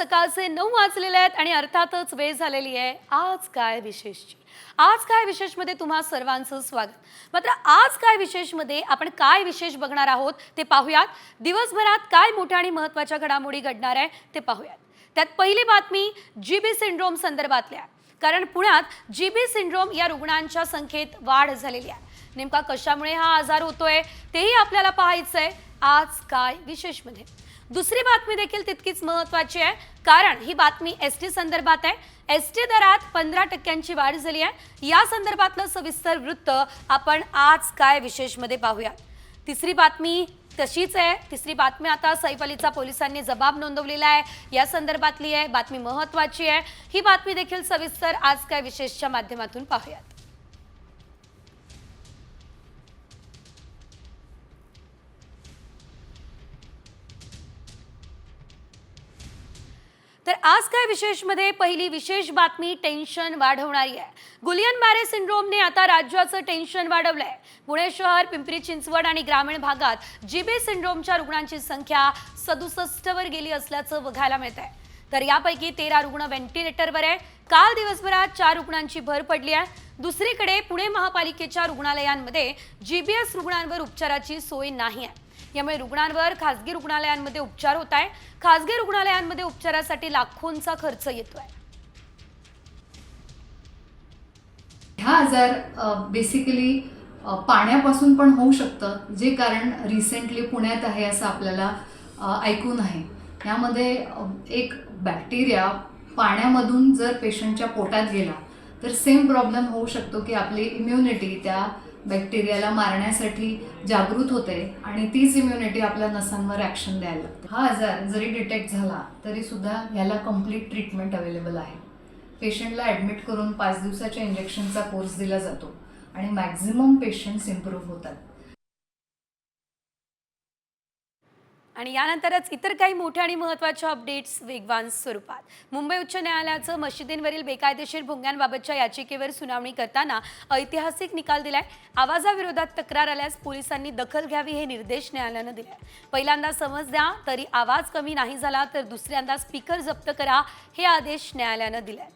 सकाळचे 9 वाजलेले आहेत आणि अर्थातच वेळ झालेली आहे आज काय विशेषची। आज काय विशेष मध्ये तुम्हा सर्वांचं स्वागत। मात्र आज काय विशेष मध्ये आपण काय विशेष बघणार आहोत ते पाहूयात। दिवसभरात काय मोठ्या आणि महत्त्वाच्या घडामोडी घडणार आहे ते पाहूयात। त्यात पहिली बातमी जीबी सिंड्रोम संदर्भातली आहे, कारण पुण्यात जीबी सिंड्रोम या रुग्णांच्या संख्येत वाढ झालेली आहे। नेमका कशामुळे हा आजार होतोय तेही आपल्याला पाहायचंय आज काय विशेष मध्ये। दुसरी बातमी देखील तितकीच महत्त्वाची आहे, कारण ही बातमी एसटी संदर्भात आहे। एसटी दरात 15% वाढ झाली आहे। या संदर्भातलं सविस्तर वृत्त आपण आज काय विशेष मध्ये पाहूया। तिसरी बातमी तशीच आहे। तिसरी बातमी आता सैफ अलीचा पोलिसांनी जबाब नोंदवलेला आहे या संदर्भातली आहे। बातमी महत्त्वाची आहे। ही बातमी देखील सविस्तर आज काय विशेषच्या माध्यमातून पाहूयात। तर आज काय विशेष मध्ये पहिली विशेष बातमी टेन्शन वाढवणारी आहे। गुलियन-बॅरे सिंड्रोमने आता राज्याचं टेन्शन वाढवलंय। पुणे शहर, पिंपरी चिंचवड आणि ग्रामीण भागात जीबी सिंड्रोमच्या रुग्णांची संख्या 67 वर गेली असल्याचं बघायला मिळतंय। तर यापैकी 13 रुग्ण व्हेंटिलेटरवर आहे। काल दिवसभरात 4 रुग्णांची भर पडली आहे। दुसरीकडे पुणे महापालिकेच्या रुग्णालयांमध्ये जीबीएस रुग्णांवर उपचाराची सोय नाही आहे। यामुळे रुग्णांवर खासगी रुग्णालयांमध्ये उपचार होत आहे। खासगी रुग्णालयांमध्ये उपचारासाठी लाखोंचा खर्च येतोय। हा आजार बेसिकली पाण्यापासून पण होऊ शकतं, जे कारण रिसेंटली पुण्यात आहे असं आपल्याला ऐकून आहे। यामध्ये एक बॅक्टेरिया पाण्यामधून जर पेशंटच्या पोटात गेला तर सेम प्रॉब्लेम होऊ शकतो की आपली इम्युनिटी त्या बॅक्टेरियाला मारण्यासाठी जागृत होते आणि तीच इम्युनिटी आपल्या नसांवर ॲक्शन द्यायला लागते। हा आजार जरी डिटेक्ट झाला तरी सुद्धा ह्याला कम्प्लीट ट्रीटमेंट अवेलेबल आहे। पेशंटला ॲडमिट करून 5 दिवसाच्या इंजेक्शनचा कोर्स दिला जातो आणि मॅक्झिमम पेशंट्स इम्प्रूव्ह होतात। आणि यानंतरच इतर काही मोठ्या आणि महत्त्वाच्या अपडेट्स वेगवान स्वरूपात। मुंबई उच्च न्यायालयाचं मशिदींवरील बेकायदेशीर भोंग्यांबाबतच्या याचिकेवर सुनावणी करताना ऐतिहासिक निकाल दिलाय। आवाजाविरोधात तक्रार आल्यास पोलिसांनी दखल घ्यावी हे निर्देश न्यायालयानं दिले। पहिल्यांदा समज द्या तरी आवाज कमी नाही झाला तर दुसऱ्यांदा स्पीकर जप्त करा हे आदेश न्यायालयानं दिले।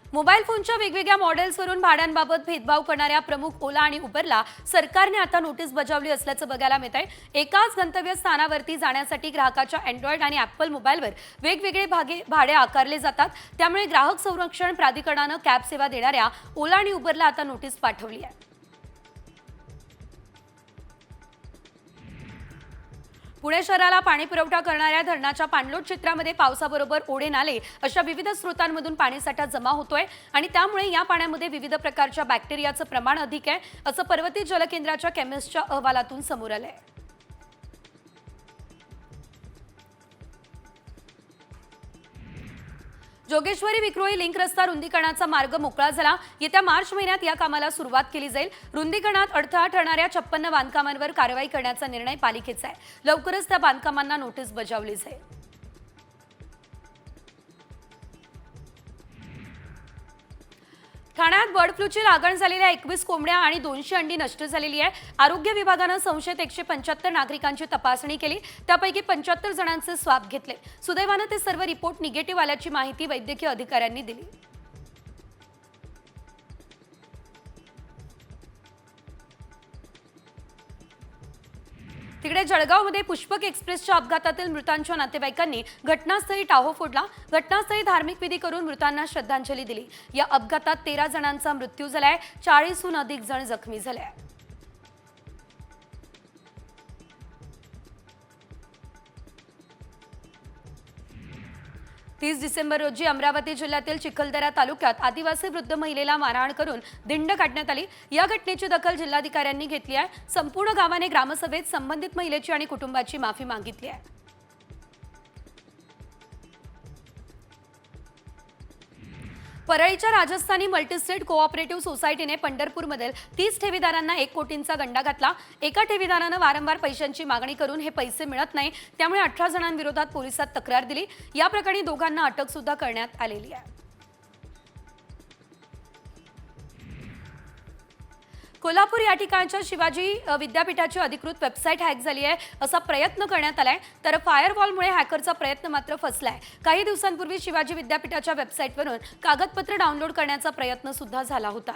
मोबाईल फोनच्या वेगवेगळ्या मॉडेल्सवरून भाड्यांबाबत भेदभाव करणाऱ्या प्रमुख ओला आणि उबरला सरकारने आता नोटीस बजावली असल्याचं बघायला मिळत आहे। एकाच गंतव्यस्थानावरती जाण्यासाठी ग्राहकाच्या अँड्रॉइड आणि ॲपल मोबाईलवर वेगवेगळे भाडे आकारले जातात। त्यामुळे ग्राहक संरक्षण प्राधिकरणानं कॅब सेवा देणाऱ्या ओला आणि उबरला आता नोटीस पाठवली आहे। पुणे शहराला पाणी पुरवठा करणाऱ्या धरणाच्या पाणलोट क्षेत्रामध्ये पावसाबरोबर ओढे नाले अशा विविध स्रोतांमधून पाणीसाठा जमा होतोय आणि त्यामुळे या पाण्यामध्ये विविध प्रकारच्या बॅक्टेरियाचं प्रमाण अधिक आहे असं पर्वती जलकेंद्राच्या केमिस्टच्या अहवालातून समोर आलंय। जोगेश्वरी विक्रोळी लिंक रस्ता रुंदीकरणाचा मार्ग मोकळा झाला। येत्या मार्च महिन्यात या कामाला सुरुवात केली जाईल। रुंदीकरणात अडथळा ठरणाऱ्या 56 बांधकामांवर कारवाई करण्याचा निर्णय पालिकेचा आहे। लवकरच त्या बांधकामांना नोटीस बजावली जाईल। ठाण्यात बर्ड फ्लूची लागण झालेल्या 21 कोंबड्या आणि 200 अंडी नष्ट झालेली आहे। आरोग्य विभागानं संशयित 175 नागरिकांची तपासणी केली, त्यापैकी 75 जणांचे स्वाब घेतले। सुदैवानं ते सर्व रिपोर्ट निगेटिव्ह आल्याची माहिती वैद्यकीय अधिकाऱ्यांनी दिली। तिकडे जळगावमध्ये पुष्पक एक्सप्रेसच्या अपघातातील मृतांच्या नातेवाईकांनी घटनास्थळी टाहो फोडला। घटनास्थळी धार्मिक विधी करून मृतांना श्रद्धांजली दिली। या अपघातात 13 जणांचा मृत्यू झालाय, 40हून अधिक जण जखमी झाले। 30 डिसेंबर रोजी अमरावती जिल्ह्यातील चिखलदरा तालुक्यात आदिवासी वृद्ध महिलेला मारहाण करून धिंड काढण्यात आली। या घटनेची दखल जिल्हाधिकाऱ्यांनी घेतली आहे। संपूर्ण गावाने ग्रामसभेत संबंधित महिलेची आणि कुटुंबाची माफी मागितली आहे। परळीच्या राजस्थानी मल्टीस्टेट कोऑपरेटिव्ह सोसायटीने पंढरपूरमधील 30 ठेवीदारांना 1 कोटींचा गंडा घातला। एका ठेवीदारानं वारंवार पैशांची मागणी करून हे पैसे मिळत नाही, त्यामुळे 18 जणांविरोधात पोलिसात तक्रार दिली। या प्रकरणी दोघांना अटक सुद्धा करण्यात आलेली आहे। कोल्हापूर या ठिकाणच्या शिवाजी विद्यापीठाची अधिकृत वेबसाईट हॅक झाली आहे असा प्रयत्न करण्यात आलाय, तर फायरवॉलमुळे हॅकरचा प्रयत्न मात्र फसलाय. काही दिवसांपूर्वी शिवाजी विद्यापीठाच्या वेबसाईटवरून कागदपत्र डाउनलोड करण्याचा प्रयत्न सुद्धा झाला होता.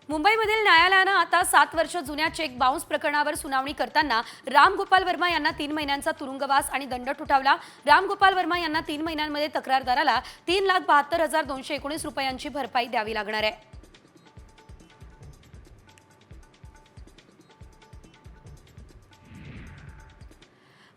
मुंबईमधील न्यायालयानं आता 7 वर्ष जुन्या चेक बाउन्स प्रकरणावर सुनावणी करताना राम गोपाल वर्मा यांना 3 महिन्यांचा तुरुंगवास आणि दंड ठोठावला. राम गोपाल वर्मा यांना 3 महिन्यांमध्ये तक्रारदाराला 3,72,219 रुपयांची भरपाई द्यावी लागणार आहे.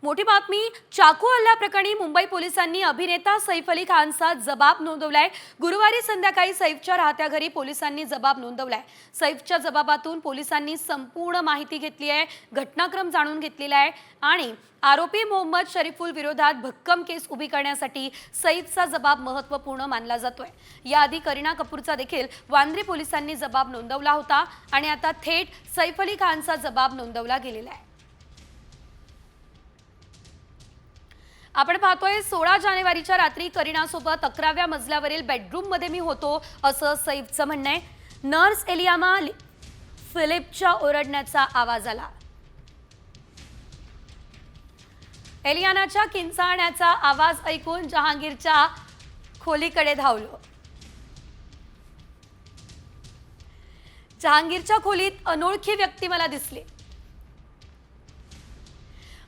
मोठी बातमी, चाकू हल्ला प्रकरणी मुंबई पोलिसांनी अभिनेता सैफ अली खानचा जबाब नोंदवलाय. गुरुवारी संध्याकाळी सैफच्या राहत्या घरी पोलिसांनी जबाब नोंदवलाय. सैफच्या जबाबातून पोलिसांनी संपूर्ण माहिती घेतली आहे, घटनाक्रम जाणून घेतलेला आहे आणि आरोपी मोहम्मद शरीफुल विरोधात भक्कम केस उभी करण्यासाठी सैफचा जबाब महत्त्वपूर्ण मानला जातोय. याआधी करीना कपूरचा देखील वांद्रे पोलिसांनी जबाब नोंदवला होता आणि आता थेट सैफ अली खानचा जबाब नोंदवला गेलेला आहे. आपण पाहतोय 16 जानेवारीच्या रात्री करीनासोबत 11व्या मजल्यावरील बेडरूममध्ये मी होतो असं सैफचं म्हणणं आहे. नर्स एलियामा फिलिपच्या ओरडण्याचा आवाज आला. एलियानाच्या किंचाळण्याचा आवाज ऐकून जहांगीरच्या खोलीकडे धावलो. जहांगीरच्या खोलीत अनोळखी व्यक्ती मला दिसली.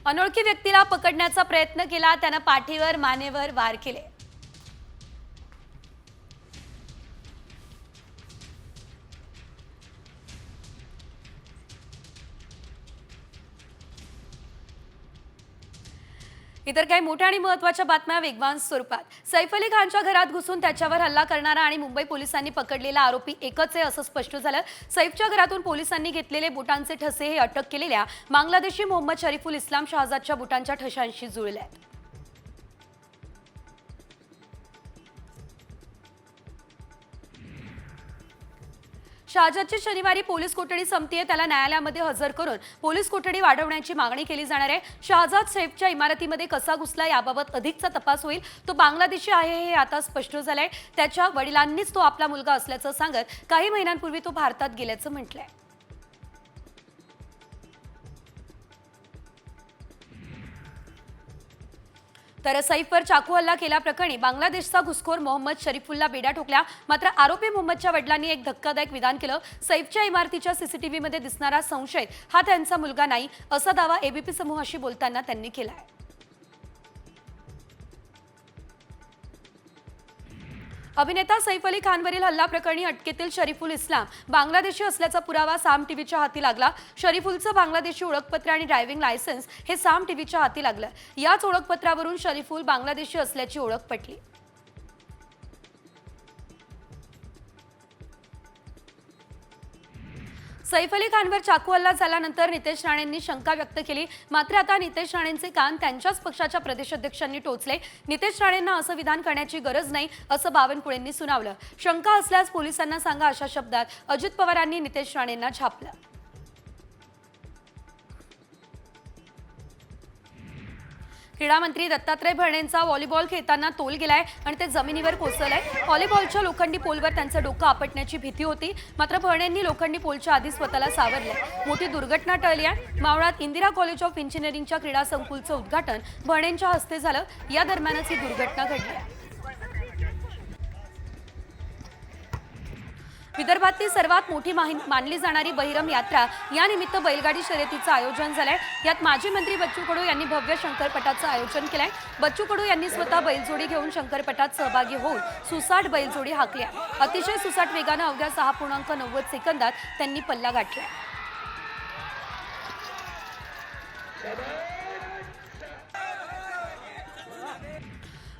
अनोळखी व्यक्तीला पकडण्याचा प्रयत्न केला. त्यानं पाठीवर मानेवर वार केले. इतर काही मोठ्या आणि महत्त्वाच्या बातम्या वेगवान स्वरूपात. सैफ अली खानच्या घरात घुसून त्याच्यावर हल्ला करणारा आणि मुंबई पोलिसांनी पकडलेला आरोपी एकच आहे असं स्पष्ट झालं. सैफच्या घरातून पोलिसांनी घेतलेले बुटांचे ठसे हे अटक केलेल्या बांगलादेशी मोहम्मद शरीफुल इस्लाम शहाजादच्या बुटांच्या ठशांशी जुळले आहेत. शहाजादची शनिवारी पोलीस कोठडी संपतीये. त्याला न्यायालयामध्ये हजर करून पोलीस कोठडी वाढवण्याची मागणी केली जाणार आहे. शहाजाद सैफच्या इमारतीमध्ये कसा घुसला याबाबत अधिकचा तपास होईल. तो बांगलादेशी आहे हे आता स्पष्ट झालंय. त्याच्या वडिलांनीच तो आपला मुलगा असल्याचं सांगत काही महिन्यांपूर्वी तो भारतात गेल्याचं म्हटलंय. तर सैफवर चाकू हल्ला केल्याप्रकरणी बांगलादेशचा घुसखोर मोहम्मद शरीफुलला बेड्या ठोकल्या. मात्र आरोपी मोहम्मदच्या वडिलांनी एक धक्कादायक विधान केलं. सैफच्या इमारतीच्या सीसीटीव्हीमध्ये दिसणारा संशयित हा त्यांचा मुलगा नाही असा दावा एबीपी समूहाशी बोलताना त्यांनी केलाय. अभिनेता सैफ अली खानवरील हल्ला प्रकरणी अटकेतील शरीफुल इस्लाम बांगलादेशी असल्याचा पुरावा साम टीव्हीच्या हाती लागला. शरीफुलचं बांगलादेशी ओळखपत्र आणि ड्रायव्हिंग लायसन्स हे साम टीव्हीच्या हाती लागलं. याच ओळखपत्रावरून शरीफुल बांगलादेशी असल्याची ओळख पटली. सैफ अली खानवर चाकू हल्ला झाल्यानंतर नितेश राणेंनी शंका व्यक्त केली. मात्र आता नितेश राणेंचे कान त्यांच्याच पक्षाच्या प्रदेशाध्यक्षांनी टोचले. नितेश राणेंना असं विधान करण्याची गरज नाही असं बावनकुळेंनी सुनावलं. शंका असल्यास पोलिसांना सांगा अशा शब्दात अजित पवारांनी नितेश राणेंना झापलं. क्रीडा मंत्री दत्तात्रय भरणेंचा व्हॉलीबॉल खेळताना तोल गेलाय आणि ते जमिनीवर कोसळलंय. व्हॉलीबॉलच्या लोखंडी पोलवर त्यांचं डोकं आपटण्याची भीती होती. मात्र भरणेंनी लोखंडी पोलच्या आधी स्वतःला सावरलंय. मोठी दुर्घटना टळली आहे. मावळात इंदिरा कॉलेज ऑफ इंजिनिअरिंगच्या क्रीडा संकुलचं उद्घाटन भरणेंच्या हस्ते झालं. या दरम्यानच ही दुर्घटना घडली आहे. विदर्भातली सर्वात मोठी मानली जाणारी बहिरम यात्रा या निमित्त बैलगाडी शर्यतीचं आयोजन झालंय. यात माजी मंत्री बच्चू कडू यांनी भव्य शंकरपटाचं आयोजन केलंय. बच्चू कडू यांनी स्वतः बैलजोडी घेऊन शंकरपटात सहभागी होऊन सुसाट बैलजोडी हाकल्या. अतिशय सुसाट वेगानं अवघ्या 6.90 सेकंदात त्यांनी पल्ला गाठला.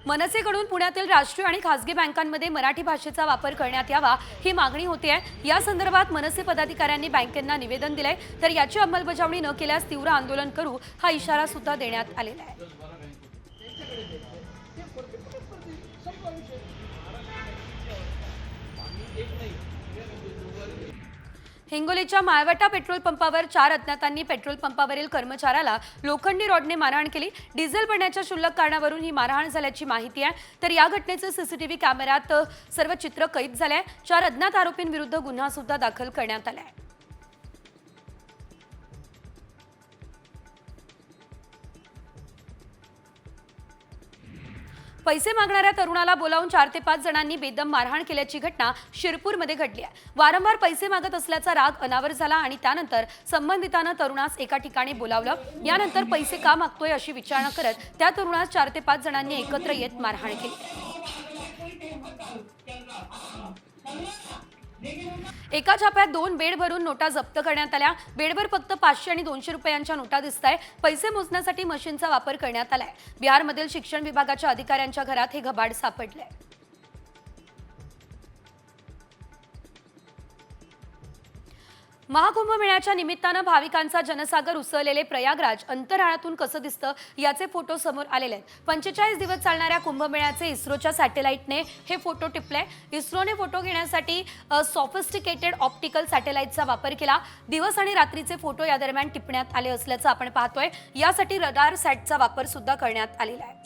मनसेकडून पुण्यातील राष्ट्रीय आणि खासगी बँकांमध्ये मराठी भाषेचा वापर करण्यात यावा ही मागणी होते आहे. या संदर्भात मनसे पदाधिकाऱ्यांनी बँकेंना निवेदन दिलंय. तर याची अंमलबजावणी न केल्यास तीव्र आंदोलन करू हा इशारा सुद्धा देण्यात आलेला आहे. हिंगोलीच्या माळवटा पेट्रोल पंपावर 4 अज्ञातांनी पेट्रोल पंपावरील कर्मचाऱ्याला लोखंडी रॉडने मारहाण केली। डिझेल भरण्याच्या क्षुल्लक कारणावरून ही मारहाण झाल्याची माहिती आहे। तर या घटनेचे सीसीटीव्ही कॅमेऱ्यात सर्व चित्र कैद झाले आहे। 4 अज्ञात आरोपींविरुद्ध गुन्हा सुद्धा दाखल करण्यात आला आहे। पैसे मागणाऱ्या तरुणाला बोलावून 4 ते 5 जणांनी बेदम मारहाण केल्याची घटना शिरपूरमध्ये घडली आहे। वारंवार पैसे मागत असल्याचा राग अनावर झाला आणि त्यानंतर संबंधितानं तरुणास एका ठिकाणी बोलावलं। यानंतर पैसे का मागतोय अशी विचारणा करत त्या तरुणास 4 ते 5 जणांनी एकत्र येत मारहाण केली। एका छाप्यात 2 बेड भरून नोटा जप्त करण्यात आल्या। बेडवर फक्त 500 आणि 200 रुपयांच्या नोटा दिसताय। पैसे मोजण्यासाठी मशीनचा वापर करण्यात आलाय। बिहारमधील शिक्षण विभागाच्या अधिकाऱ्यांच्या घरात हे घबाड सापडले। महाकुंभ मेळ्याच्या निमित्तानं भाविकांचा जनसागर उसळलेले प्रयागराज अंतराळातून कसं दिसतं याचे फोटो समोर आलेले आहेत। 45 दिवस चालणाऱ्या कुंभमेळ्याचे इस्रोच्या सॅटेलाइटने हे फोटो टिपले। इस्रोने फोटो घेण्यासाठी सॉफिस्टिकेटेड ऑप्टिकल सॅटेलाइटचा वापर केला। दिवस आणि रात्रीचे फोटो या दरम्यान टिपण्यात आले असल्याचं आपण पाहतोय। यासाठी रडार सॅटचा वापर सुद्धा करण्यात आलेला आहे।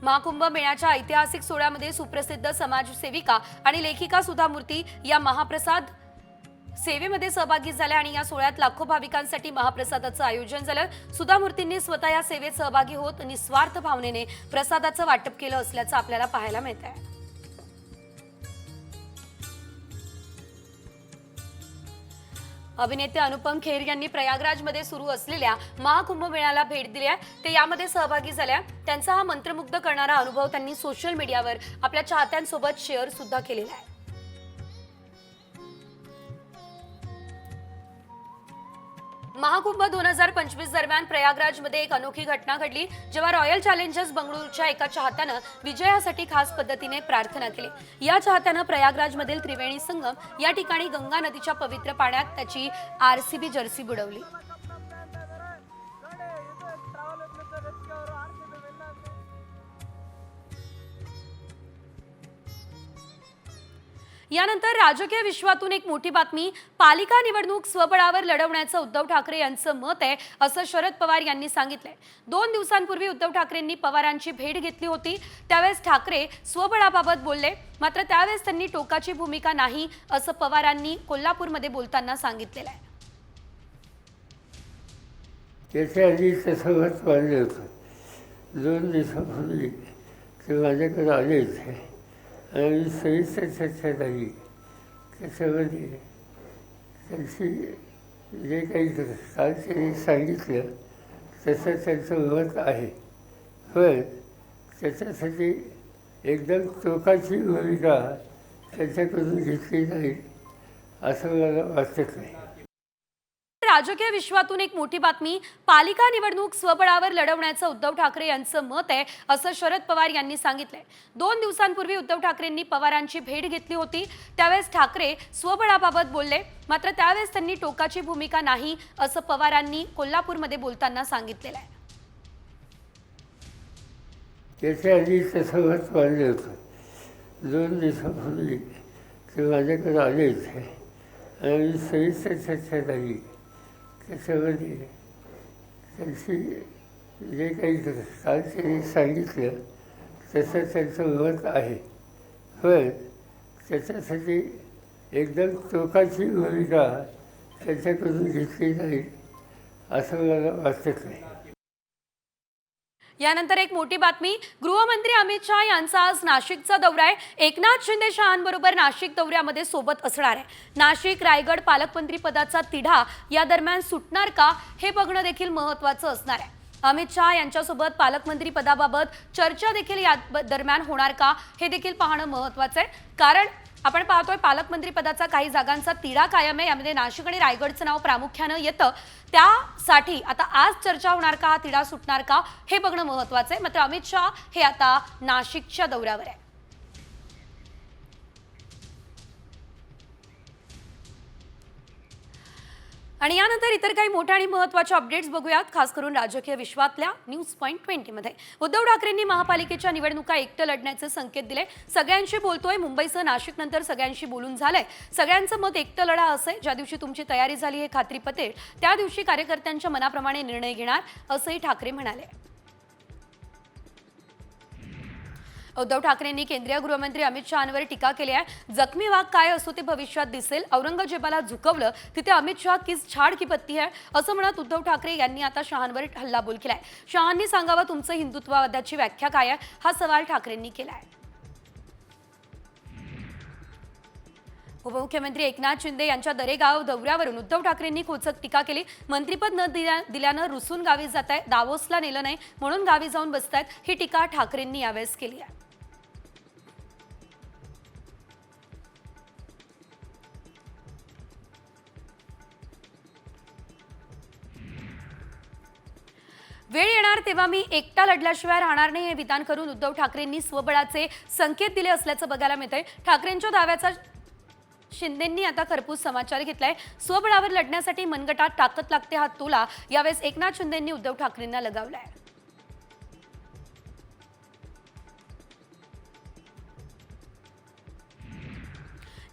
महाकुंभ मेळ्याच्या ऐतिहासिक सोहळ्यामध्ये सुप्रसिद्ध समाजसेविका आणि लेखिका सुधा मूर्ती या महाप्रसाद सेवेमध्ये सहभागी झाल्या आणि या सोहळ्यात लाखो भाविकांसाठी महाप्रसादाचं आयोजन झालं। सुधा मूर्तींनी स्वतः या सेवेत सहभागी होत निस्वार्थ भावनेने प्रसादाचं वाटप केलं असल्याचं आपल्याला पाहायला मिळत आहे। अभिनेते अनुपम खेर यांनी प्रयागराजमध्ये सुरू असलेल्या महाकुंभ मेळ्याला भेट दिली आहे। ते यामध्ये सहभागी झाल्या। त्यांचा हा मंत्रमुग्ध करणारा अनुभव त्यांनी सोशल मीडियावर आपल्या चाहत्यांसोबत शेअर सुद्धा केलेला आहे। महाकुंभ 2025 दरम्यान प्रयागराजमध्ये एक अनोखी घटना घडली, जेव्हा रॉयल चॅलेंजर्स बंगळुरूच्या एका चाहत्यानं विजयासाठी खास पद्धतीने प्रार्थना केली। या चाहत्यानं प्रयागराजमधील त्रिवेणी संगम या ठिकाणी गंगा नदीच्या पवित्र पाण्यात त्याची आरसीबी जर्सी बुडवली। यानंतर राजकीय विश्वातून एक मोठी बातमी। पालिका निवडणूक स्वबळावर लढवण्याचं उद्धव ठाकरे यांचं मत आहे असं शरद पवार यांनी सांगितलंय। 2 दिवसांपूर्वी उद्धव ठाकरेंनी पवारांची भेट घेतली होती। त्यावेळेस ठाकरे स्वबळाबाबत बोलले, मात्र त्यावेळेस त्यांनी टोकाची भूमिका नाही असं पवारांनी कोल्हापूरमध्ये बोलताना सांगितलेलं आहे। त्याच्या आधी तसंच वाढलं होतं। 2 दिवसापूर्वी ते माझ्याकडे आले होते आणि सविस्तर चर्चा झाली। त्याच्यामध्ये त्यांची जे काही काल त्यांनी सांगितलं तसं त्यांचं मत आहे, पण त्याच्यासाठी एकदम टोकाची भूमिका त्यांच्याकडून घेतली जाईल असं मला वाटत नाही। राजकीय विश्वातून एक मोठी बातमी। पालिका निवडणूक स्वबळावर लढवण्याचं उद्धव ठाकरे यांचं मत आहे असं शरद पवार यांनी सांगितलंय। 2 दिवसांपूर्वी उद्धव ठाकरेंनी पवारांची भेट घेतली होती। त्यावेळेस ठाकरे स्वबळाबाबत बोलले, मात्र त्यावेळेस त्यांनी टोकाची भूमिका नाही असं पवारांनी कोल्हापूरमध्ये बोलताना सांगितलेलं आहे। त्याच्या आधी तसंच वाढलं होतं। 2 दिवसापूर्वी ते माझ्याकडे आले होते आणि सविस्तर चर्चा झाली। त्याच्यामध्ये त्यांची जे काही काल त्यांनी सांगितलं तसं त्यांचं मत आहे, पण त्याच्यासाठी एकदम टोकाची भूमिका त्यांच्याकडून घेतली जाईल असं मला वाटत नाही। यानंतर एक मोठी बातमी। गृहमंत्री अमित शहा यांचा आज नाशिकचा दौरा आहे। एकनाथ शिंदे शहांबरोबर नाशिक दौऱ्यामध्ये सोबत असणार आहे। नाशिक रायगड पालकमंत्री पदाचा तिढा या दरम्यान सुटणार का हे बघणं देखील महत्त्वाचं असणार आहे। अमित शहा यांच्यासोबत पालकमंत्री पदाबाबत चर्चा देखील या दरम्यान होणार का हे देखील पाहणं महत्त्वाचं आहे, कारण आपण पाहतोय पालकमंत्री पदाचा काही जागांचा तिढा कायम आहे। यामध्ये नाशिक आणि रायगडचं नाव प्रामुख्यानं येतं। त्यासाठी आता आज चर्चा होणार का, हा तिढा सुटणार का हे बघणं महत्त्वाचं आहे। मात्र अमित शहा हे आता नाशिकच्या दौऱ्यावर आहे। आणि यानंतर इतर काही मोठ्या आणि महत्त्वाच्या अपडेट्स बघूयात, खास करून राजकीय विश्वातल्या न्यूज पॉइंट 20 मध्ये. उद्धव ठाकरेंनी महापालिकेच्या निवडणुका एकटं लढण्याचे संकेत दिले. सगळ्यांशी बोलतोय, मुंबईसह नाशिक नंतर सगळ्यांशी बोलून झालंय. सगळ्यांचं मत एकटं लढा असे. ज्या दिवशी तुमची तयारी झाली हे खात्री पटेल त्या दिवशी कार्यकर्त्यांच्या मनाप्रमाणे निर्णय घेणार असंही ठाकरे म्हणाले. उद्धव ठाकरेंनी केंद्रीय गृहमंत्री अमित शहांवर टीका केली आहे. जखमी वाघ काय असो ते भविष्यात दिसेल. औरंगजेबाला झुकवलं तिथे अमित शहा किस छाड की पत्ती है असं म्हणत उद्धव ठाकरे यांनी आता शहांवर हल्लाबोल केलाय. शहांनी सांगावं तुमचं हिंदुत्ववादाची व्याख्या काय आहे, हा सवाल ठाकरेंनी केलाय. उपमुख्यमंत्री एकनाथ शिंदे यांच्या दरेगाव दौऱ्यावरून उद्धव ठाकरेंनी खोचक टीका केली. मंत्रिपद न दिल्यानं रुसून गावी जात आहे, दावोसला नेलं नाही म्हणून गावी जाऊन बसतायत, ही टीका ठाकरेंनी यावेळेस केली आहे. वेळ येणार तेव्हा मी एकटा लढल्याशिवाय राहणार नाही हे विधान करून उद्धव ठाकरेंनी स्वबळाचे संकेत दिले असल्याचं बघायला मिळतंय. ठाकरेंच्या दाव्याचा शिंदेंनी आता खरपूस समाचार घेतलाय. स्वबळावर लढण्यासाठी मनगटात ताकद लागते हा तोला यावेळेस एकनाथ शिंदेंनी उद्धव ठाकरेंना लगावलाय.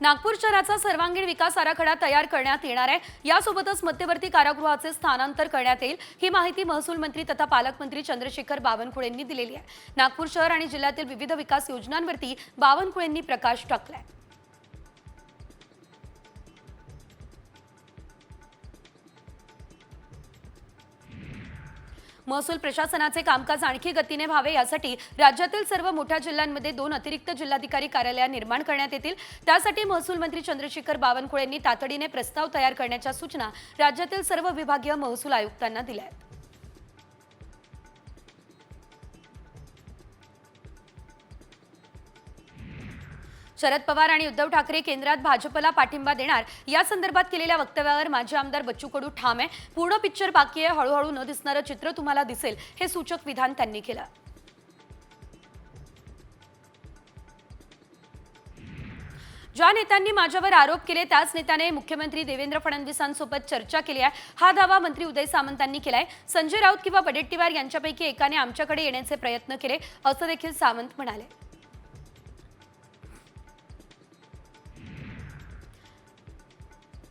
नागपूर शहराचा सर्वांगीण विकास आराखडा तयार करण्यात येणार आहे. यासोबतच मध्यवर्ती कारागृहाचे स्थानांतर करण्यात येईल. ही माहिती महसूल मंत्री तथा पालकमंत्री चंद्रशेखर बावनकुळेंनी दिलेली आहे. नागपूर शहर आणि जिल्ह्यातील विविध विकास योजनांवरती बावनकुळेंनी प्रकाश टाकलाय. महसूल प्रशासनाचे कामकाज आणखी गतीने व्हावे यासाठी राज्यातील सर्व मोठ्या जिल्ह्यांमध्ये 2 अतिरिक्त जिल्हाधिकारी कार्यालय निर्माण करण्यात येतील. त्यासाठी महसूल मंत्री चंद्रशेखर बावनकुळेंनी तातडीने प्रस्ताव तयार करण्याच्या सूचना राज्यातील सर्व विभागीय महसूल आयुक्तांना दिल्या आहेत. शरद पवार आणि उद्धव ठाकरे केंद्रात भाजपला पाठिंबा देणार या संदर्भात केलेल्या वक्तव्यावर माजी आमदार बच्चू कडू ठाम आहे. पूर्ण पिक्चर बाकी आहे, हळूहळू न दिसणारं चित्र तुम्हाला दिसेल, हे सूचक विधान त्यांनी केलं. ज्या नेत्यांनी माझ्यावर आरोप केले त्याच नेत्याने मुख्यमंत्री देवेंद्र फडणवीसांसोबत चर्चा केली आहे, हा दावा मंत्री उदय सामंतांनी केलाय. संजय राऊत किंवा वडेट्टीवार यांच्यापैकी एकाने आमच्याकडे येण्याचे प्रयत्न केले असं देखील सामंत म्हणाले.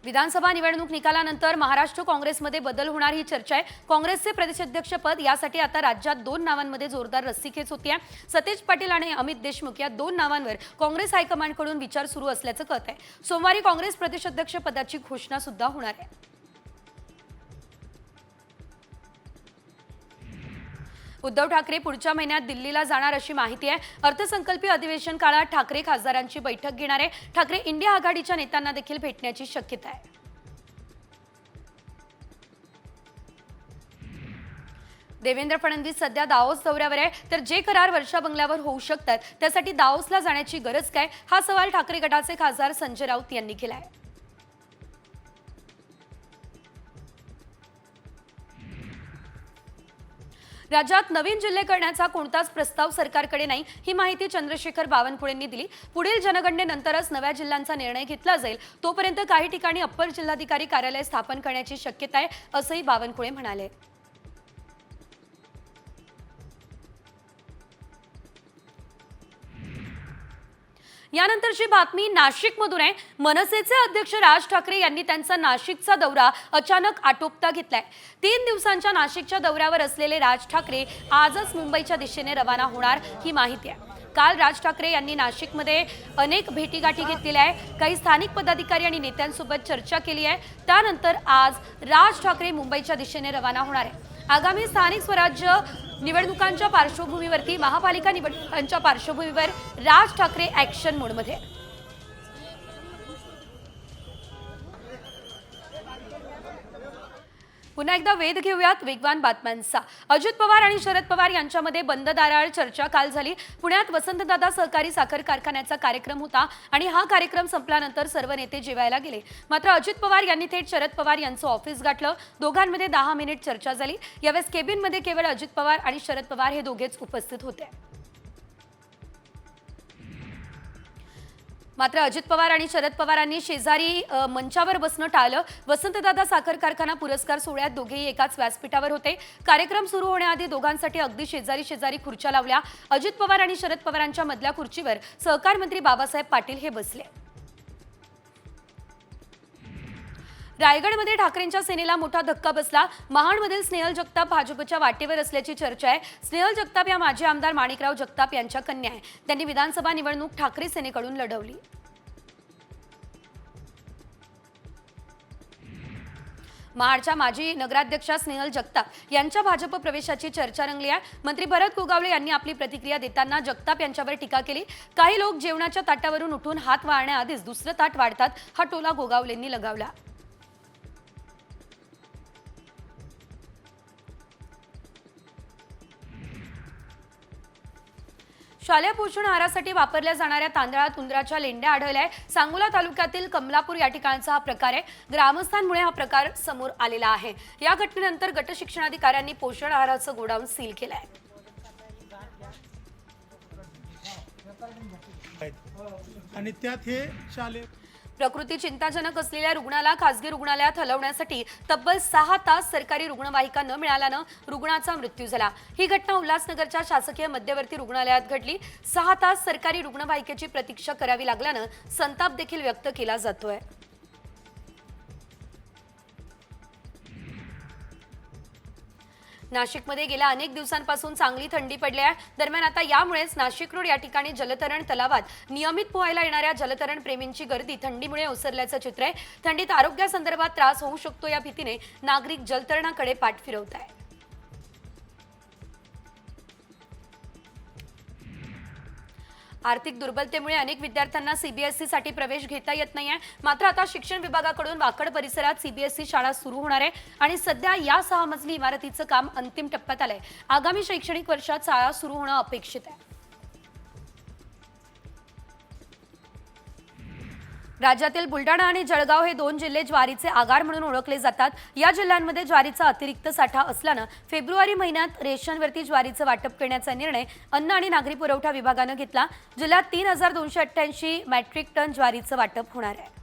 विधानसभा निवडणूक निकालानंतर महाराष्ट्र काँग्रेसमध्ये बदल होणार ही चर्चा आहे. काँग्रेसचे प्रदेशाध्यक्षपद यासाठी आता राज्यात 2 नावांमध्ये जोरदार रस्सीखेच होती आहे. सतेज पाटील आणि अमित देशमुख या 2 नावांवर काँग्रेस हायकमांडकडून विचार सुरू असल्याचं कळत आहे. सोमवारी काँग्रेस प्रदेशाध्यक्ष पदाची घोषणा सुद्धा होणार आहे. उद्धव ठाकरे पुढच्या महिन्यात दिल्लीला जाणार अशी माहिती आहे. अर्थसंकल्पीय अधिवेशन काळात ठाकरे खासदारांची बैठक घेणार आहे. ठाकरे इंडिया आघाडीच्या नेत्यांना देखील भेटण्याची शक्यता आहे. देवेंद्र फडणवीस सध्या दाओस दौऱ्यावर आहे, तर जे करार वर्षा बंगल्यावर होऊ शकतात त्यासाठी दाओसला जाण्याची गरज काय, हा सवाल ठाकरे गटाचे खासदार संजय राऊत यांनी केला आहे. राज्यात नवीन जिल्हे करण्याचा कोणताच प्रस्ताव सरकारकडे नाही, ही माहिती चंद्रशेखर बावनकुळेंनी दिली. पुढील जनगणनेनंतरच नव्या जिल्ह्यांचा निर्णय घेतला जाईल. तोपर्यंत काही ठिकाणी अप्पर जिल्हाधिकारी कार्यालय स्थापन करण्याची शक्यता आहे असंही बावनकुळे म्हणाले. यानंतरची बातमी नाशिकमधून आहे. मनसेचे अध्यक्ष राज ठाकरे यांनी त्यांचा नाशिकचा दौरा अचानक आटोपता घेतलाय. 3 दिवसांच्या नाशिकच्या दौऱ्यावर असलेले राज ठाकरे आजच मुंबईच्या दिशेने रवाना होणार ही माहिती आहे. काल राज ठाकरे यांनी नाशिकमध्ये अनेक भेटीगाठी घेतलेल्या आहे. काही स्थानिक पदाधिकारी आणि नेत्यांसोबत चर्चा केली आहे. त्यानंतर आज राज ठाकरे मुंबईच्या दिशेने रवाना होणार आहे. आगामी स्थानिक स्वराज्य निवडणुकांच्या पार्श्वभूमीवरती महापालिका निवडणुकांच्या पार्श्वभूमीवर राज ठाकरे ॲक्शन मोडमध्ये. पुन्हा एकदा वेध घेऊयात वेगवान बातम्यांचा. अजित पवार आणि शरद पवार यांच्यामध्ये बंद दाराआड चर्चा काल झाली. पुण्यात वसंतदादा सहकारी साखर कारखान्याचा कार्यक्रम होता आणि हा कार्यक्रम संपल्यानंतर सर्व नेते जेवायला गेले. मात्र अजित पवार यांनी थेट शरद पवार यांचं ऑफिस गाठलं. दोघांमध्ये 10 मिनिट चर्चा झाली. यावेळेस केबिनमध्ये केवळ अजित पवार आणि शरद पवार हे दोघेच उपस्थित होते. मात्र अजित पवार आणि शरद पवारांनी शेजारी मंचावर बसणं टाळलं. वसंतदादा साखर कारखाना पुरस्कार सोहळ्यात दोघेही एकाच व्यासपीठावर होते. कार्यक्रम सुरू होण्याआधी दोघांसाठी अगदी शेजारी शेजारी खुर्च्या लावल्या. अजित पवार आणि शरद पवारांच्या मधल्या खुर्चीवर सहकार मंत्री बाबासाहेब पाटील हे बसले. रायगडमध्ये ठाकरेंच्या सेनेला मोठा धक्का बसला. महाडमधील स्नेहल जगताप भाजपच्या वाटेवर असल्याची चर्चा आहे. स्नेहल जगताप या माजी आमदार माणिकराव जगताप यांच्या कन्या आहे. त्यांनी विधानसभा निवडणूक ठाकरे सेनेकडून लढवली. महाडच्या माजी नगराध्यक्षा स्नेहल जगताप यांच्या भाजप प्रवेशाची चर्चा रंगली आहे. मंत्री भरत गोगावले यांनी आपली प्रतिक्रिया देताना जगताप यांच्यावर टीका केली. काही लोक जेवणाच्या ताटावरून उठून हात वाळण्याआधीच दुसरं ताट वाढतात, हा टोला गोगावलेंनी लगावला. शालेय पोषण आहारासाठी वापरल्या जाणाऱ्या तांदळात उंदराच्या लेंड्या आढळल्या आहे. सांगोला तालुक्यातील कमलापूर या ठिकाणचा हा प्रकार आहे. ग्रामस्थांमुळे हा प्रकार समोर आलेला आहे. या घटनेनंतर गट शिक्षणाधिकाऱ्यांनी पोषण आहाराचं गोडाऊन सील केलं आहे. आणि त्यात हे शालेय प्रकृती चिंताजनक असलेल्या रुग्णाला खासगी रुग्णालयात हलवण्यासाठी तब्बल 6 तास सरकारी रुग्णवाहिका न मिळाल्यानं रुग्णाचा मृत्यू झाला. ही घटना उल्हासनगरच्या शासकीय मध्यवर्ती रुग्णालयात घडली. 6 तास सरकारी रुग्णवाहिकेची प्रतीक्षा करावी लागल्यानं संताप देखील व्यक्त केला जातोय. नाशिकमध्ये गेल्या अनेक दिवसांपासून चांगली थंडी पडली आहे. दरम्यान आता यामुळेच नाशिक रोड या ठिकाणी जलतरण तलावात नियमित पोहायला येणाऱ्या जलतरण प्रेमींची गर्दी थंडीमुळे ओसरल्याचं चित्र आहे. थंडीत आरोग्यासंदर्भात त्रास होऊ शकतो या भीतीने नागरिक जलतरणाकडे पाठ फिरवत आहेत. आर्थिक दुर्बलतेमुळे अनेक विद्यार्थ्यांना सीबीएसईसाठी प्रवेश घेता येत नाहीये. मात्र आता शिक्षण विभागाकडून वाकड परिसरात सीबीएसई शाळा सुरू होणार आहे आणि सध्या या 6 मजली इमारतीचं काम अंतिम टप्प्यात आलंय. आगामी शैक्षणिक वर्षात शाळा सुरू होणं अपेक्षित आहे. राज्यातील बुलढाणा आणि जळगाव हे 2 जिल्हे ज्वारीचे आगार म्हणून ओळखले जातात. या जिल्ह्यांमध्ये ज्वारीचा अतिरिक्त साठा असल्यानं फेब्रुवारी महिन्यात रेशनवरती ज्वारीचं वाटप करण्याचा निर्णय अन्न आणि नागरी पुरवठा विभागानं घेतला. जिल्ह्यात 3288 मेट्रिक टन ज्वारीचं वाटप होणार आहे.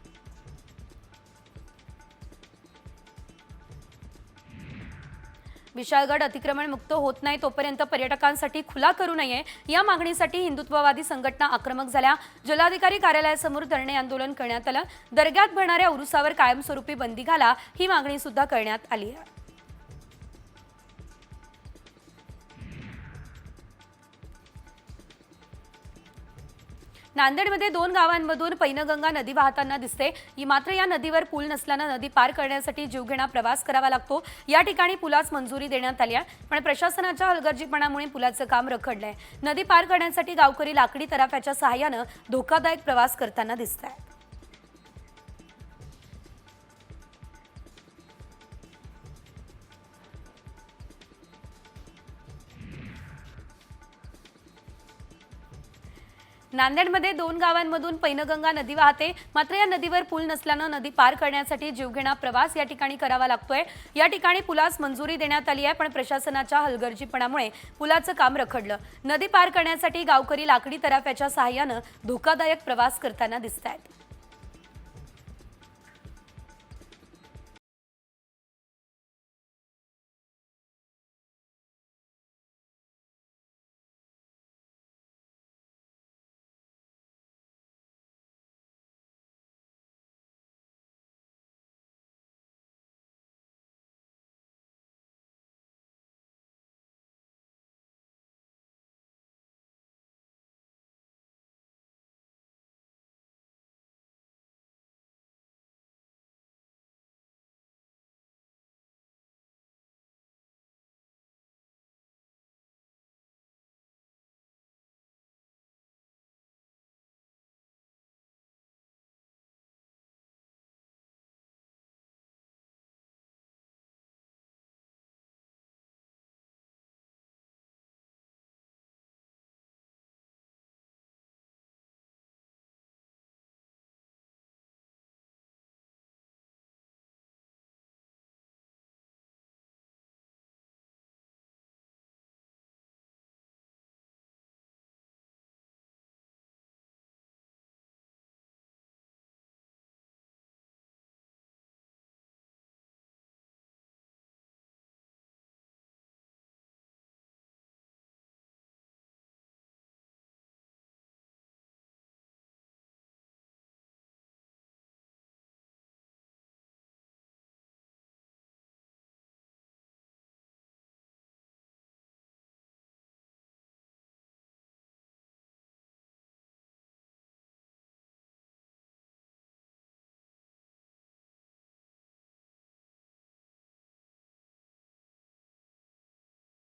विशाळगड अतिक्रमण मुक्त होत नाही तोपर्यंत पर्यटकांसाठी खुला करू नये या मागणीसाठी हिंदुत्ववादी संघटना आक्रमक झाल्या. जिल्हाधिकारी कार्यालयासमोर धरणे आंदोलन करण्यात आलं. दर्ग्यात भरणाऱ्या उरुसावर कायमस्वरूपी बंदी घाला ही मागणी सुद्धा करण्यात आली आहे. नांदेडमध्ये 2 गावांमधून पैनगंगा नदी वाहताना दिसते. मात्र या नदीवर पूल नसल्यानं नदी पार करण्यासाठी जीवघेणा प्रवास करावा लागतो. या ठिकाणी पुलास मंजुरी देण्यात आली आहे, पण प्रशासनाच्या हलगर्जीपणामुळे पुलाचं काम रखडलंय. नदी पार करण्यासाठी गावकरी लाकडी तराफ्याच्या सहाय्यानं धोकादायक प्रवास करताना दिसत आहेत. नांदेडमध्ये 2 गावांमधून पैनगंगा नदी वाहते. मात्र या नदीवर पूल नसल्यानं नदी पार करण्यासाठी जीवघेणा प्रवास या ठिकाणी करावा लागतोय. या ठिकाणी पुलास मंजुरी देण्यात आली आहे, पण प्रशासनाच्या हलगर्जीपणामुळे पुलाचं काम रखडलं. नदी पार करण्यासाठी गावकरी लाकडी तराफ्याच्या सहाय्यानं धोकादायक प्रवास करताना दिसत आहेत.